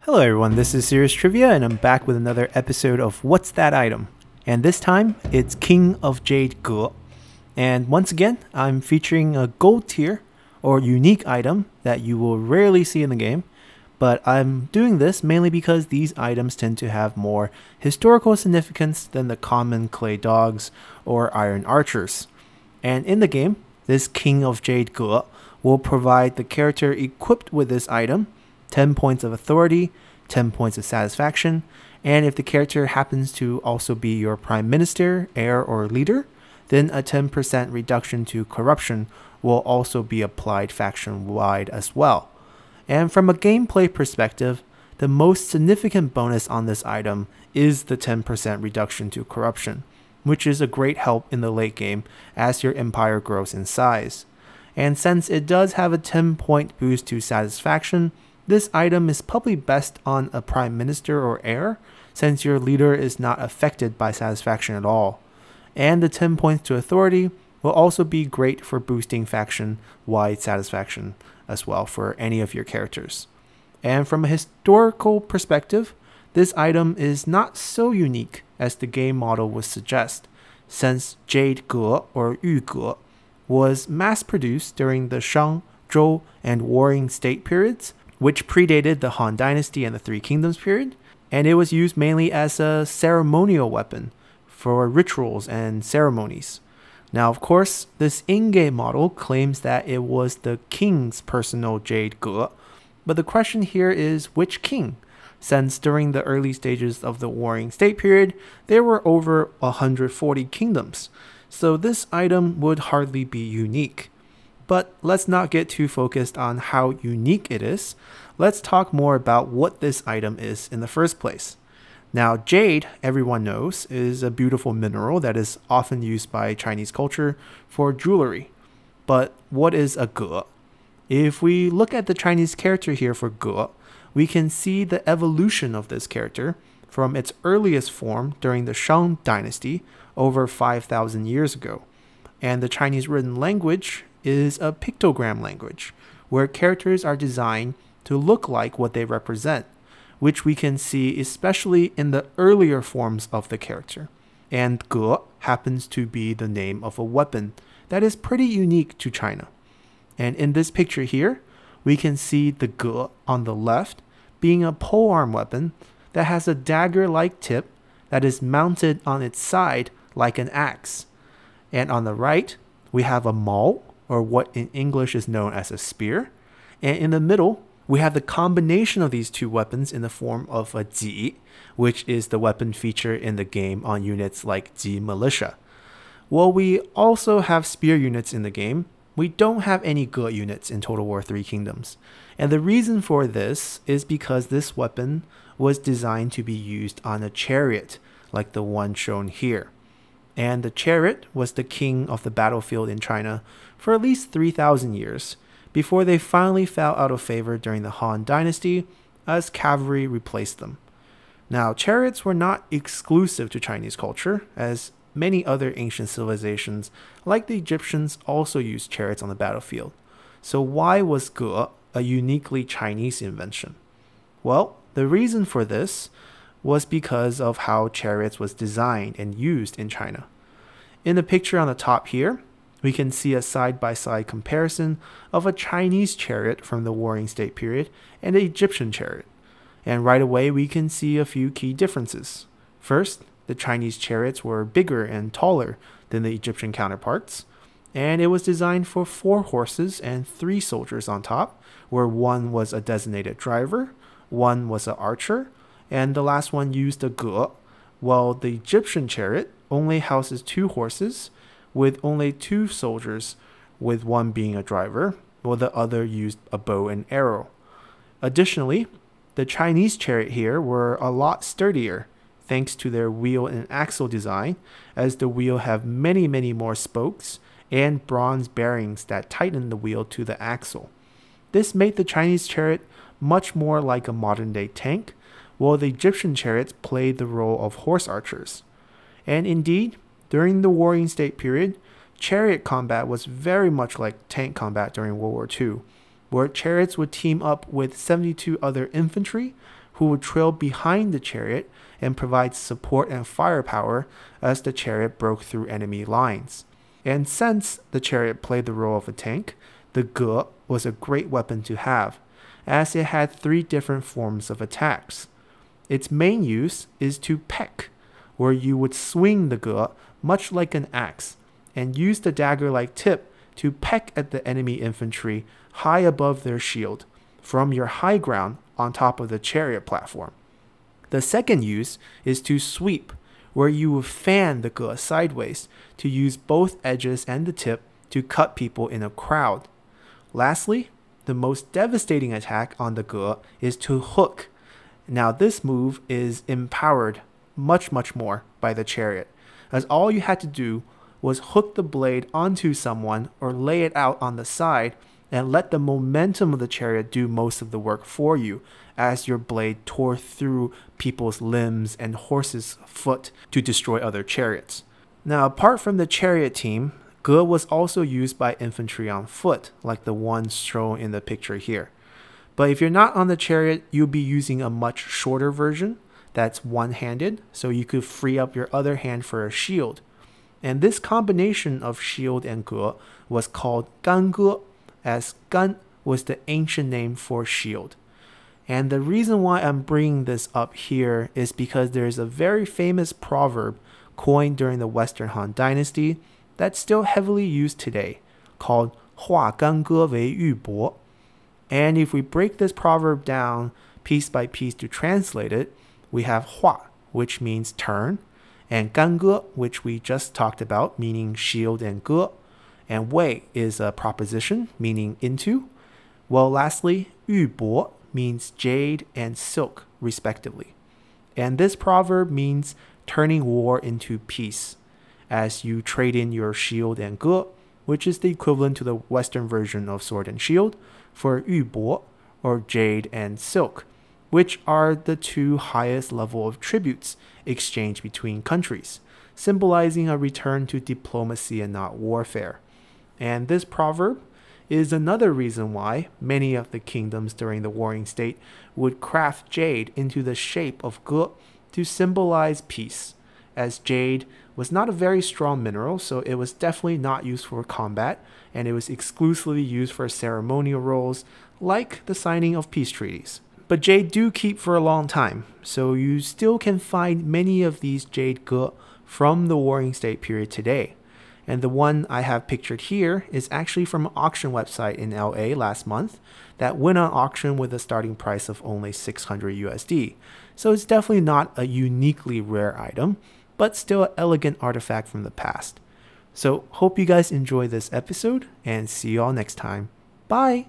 Hello everyone, this is Serious Trivia and I'm back with another episode of What's That Item? And this time, it's King of Jade Ge. And once again, I'm featuring a gold tier or unique item that you will rarely see in the game. But I'm doing this mainly because these items tend to have more historical significance than the common clay dogs or iron archers. And in the game, this King of Jade Ge will provide the character equipped with this item 10 points of authority, 10 points of satisfaction, and if the character happens to also be your prime minister, heir, or leader, then a 10% reduction to corruption will also be applied faction-wide as well. And from a gameplay perspective, the most significant bonus on this item is the 10% reduction to corruption, which is a great help in the late game as your empire grows in size. And since it does have a 10-point boost to satisfaction, this item is probably best on a prime minister or heir, since your leader is not affected by satisfaction at all. And the 10 points to authority will also be great for boosting faction-wide satisfaction as well for any of your characters. And from a historical perspective, this item is not so unique as the game model would suggest, since Jade Ge or Yu Ge was mass-produced during the Shang, Zhou, and Warring State periods, which predated the Han Dynasty and the Three Kingdoms period, and it was used mainly as a ceremonial weapon for rituals and ceremonies. Now, of course, this in-game model claims that it was the king's personal Jade Ge, but the question here is which king, since during the early stages of the Warring State period, there were over 140 kingdoms, so this item would hardly be unique. But let's not get too focused on how unique it is. Let's talk more about what this item is in the first place. Now, jade, everyone knows, is a beautiful mineral that is often used by Chinese culture for jewelry. But what is a ge? If we look at the Chinese character here for ge, we can see the evolution of this character from its earliest form during the Shang Dynasty over 5,000 years ago. And the Chinese written language is a pictogram language, where characters are designed to look like what they represent, which we can see especially in the earlier forms of the character. And ge happens to be the name of a weapon that is pretty unique to China. And in this picture here, we can see the ge on the left being a polearm weapon that has a dagger-like tip that is mounted on its side like an axe. And on the right, we have a mao, or what in English is known as a spear. And in the middle, we have the combination of these two weapons in the form of a ji, which is the weapon feature in the game on units like ji militia. While we also have spear units in the game, we don't have any ge units in Total War 3 Kingdoms. And the reason for this is because this weapon was designed to be used on a chariot, like the one shown here. And the chariot was the king of the battlefield in China for at least 3,000 years, before they finally fell out of favor during the Han Dynasty as cavalry replaced them. Now, chariots were not exclusive to Chinese culture, as many other ancient civilizations, like the Egyptians, also used chariots on the battlefield. So why was ge a uniquely Chinese invention? Well, the reason for this was because of how chariots was designed and used in China. In the picture on the top here, we can see a side-by-side comparison of a Chinese chariot from the Warring State period and an Egyptian chariot. And right away we can see a few key differences. First, the Chinese chariots were bigger and taller than the Egyptian counterparts, and it was designed for 4 horses and 3 soldiers on top, where one was a designated driver, one was an archer, and the last one used a ge, while the Egyptian chariot only houses 2 horses with only 2 soldiers, with one being a driver, while the other used a bow and arrow. Additionally, the Chinese chariot here were a lot sturdier, thanks to their wheel and axle design, as the wheel have many more spokes and bronze bearings that tighten the wheel to the axle. This made the Chinese chariot much more like a modern-day tank, while the Egyptian chariots played the role of horse archers. And indeed, during the Warring State period, chariot combat was very much like tank combat during World War II, where chariots would team up with 72 other infantry who would trail behind the chariot and provide support and firepower as the chariot broke through enemy lines. And since the chariot played the role of a tank, the Ge was a great weapon to have, as it had 3 different forms of attacks. Its main use is to peck, where you would swing the Ge much like an axe, and use the dagger-like tip to peck at the enemy infantry high above their shield, from your high ground on top of the chariot platform. The second use is to sweep, where you would fan the Ge sideways to use both edges and the tip to cut people in a crowd. Lastly, the most devastating attack on the Ge is to hook. Now this move is empowered much more by the chariot, as all you had to do was hook the blade onto someone or lay it out on the side and let the momentum of the chariot do most of the work for you as your blade tore through people's limbs and horses' foot to destroy other chariots. Now, apart from the chariot team, Ge was also used by infantry on foot, like the ones shown in the picture here. But if you're not on the chariot, you'll be using a much shorter version that's one-handed, so you could free up your other hand for a shield. And this combination of shield and Ge was called Gan Ge, as Gan was the ancient name for shield. And the reason why I'm bringing this up here is because there's a very famous proverb coined during the Western Han Dynasty that's still heavily used today, called 化干戈为玉帛. And if we break this proverb down piece by piece to translate it, we have 化, which means turn, and 干戈, which we just talked about, meaning shield and ge, and 为 is a proposition, meaning into. Well, lastly, 玉帛 means jade and silk, respectively. And this proverb means turning war into peace, as you trade in your shield and ge, which is the equivalent to the Western version of sword and shield, for 玉帛, or jade and silk, which are the 2 highest level of tributes exchanged between countries, symbolizing a return to diplomacy and not warfare. And this proverb is another reason why many of the kingdoms during the Warring State would craft jade into the shape of ge to symbolize peace, as jade was not a very strong mineral, so it was definitely not used for combat, and it was exclusively used for ceremonial roles like the signing of peace treaties. But jade do keep for a long time, so you still can find many of these jade ge from the Warring State period today. And the one I have pictured here is actually from an auction website in LA last month that went on auction with a starting price of only 600 USD. So it's definitely not a uniquely rare item, but still an elegant artifact from the past. So hope you guys enjoy this episode and see you all next time. Bye!